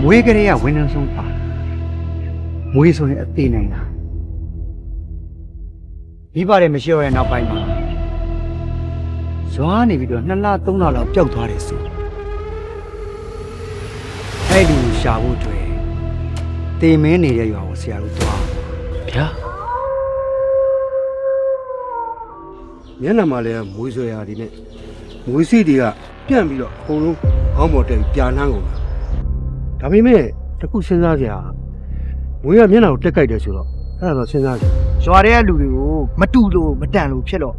မွေးကလေးကဝင်းနှန်းဆုံးပါမွေးဆိုရင်အသေးနိုင်တာမိဘတွေမရှိတော့တဲ့နောက်ပိုင်းမှာဇွားနေပြီးတော့2 လ 3 လလောက်ပျောက်သွားတယ်ဆိုအဲ့ဒီရှာဖို့တွေ့တေမင်းနေတဲ့ရွာကိုဆရာတို့သွားဗျာမျက်နှာမှာလည်းမွေးဆွဲရာဒီနဲ့မွေးစီးတွေကပြန့်ပြီးတော့အကုန်လုံးအောင်းပေါ်တက်ပြီးပြာနှမ်းကုန်တာဒါပေမဲ့တခုစဉ်းစားကြရမွေးကမျက်နှာကိုတက်ကြိုက်တယ်ဆိုတော့အဲ့ဒါတော့စဉ်းစားကြရွာတွေကလူတွေကိုမတူလို့မတန်လို့ဖြစ်တော့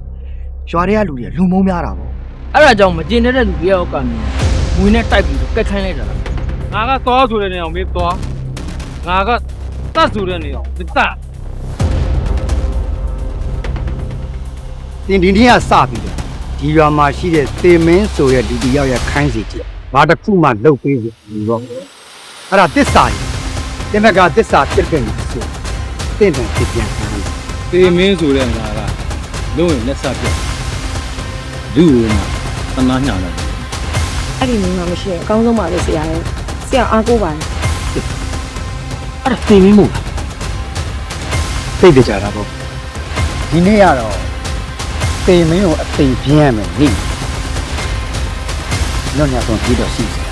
ရွာတွေကလူတွေကလူမုံများတာပေါ့အဲ့ဒါကြောင့်မကျင်တဲ့လူတွေရောက်ကမွေးနဲ့တိုက်ပြီးတော့ကက်ခိုင်းလိုက်တာလားငါကသွားဆိုတဲ့နေအောင်မင်းသွားငါကတတ်ဆိုတဲ့နေအောင်မတတ်တင်ဒီနေ့ကစပြီးတော့ဒီရွာမှာရှိတဲ့သေမင်းဆိုတဲ့လူတယောက်ရဲ့ခိုင်းစီချက်ဘာတစ်ခုမှလုပ်ပေးဘူးတော့အဲ့ဒါတစ္ဆာကြီးတင်မကတစ္ဆာဖြစ်ခဲ့ပြီဆိုတင့်တယ်ဖြစ်ပြန်တယ် တေမင်းဆိုတဲ့ငါကလုံးဝလက်ဆက်ပြတ်လူ့ကိုမှသနာညှာတယ်အဲ့ဒီမိန်းမမရှိရင်အကောင်းဆုံးပါပဲဆရာရဲ့ဆရာအားကိုးပါတယ်အဲ့ဒါသေမင်းမို့လားသိတဲ့ကြတာပေါ့ဒီနေ့ကတော့သေမင်းကိုအသိပြင်းရမယ်နိညညဆုံးပြီးတော့ရှိစရာ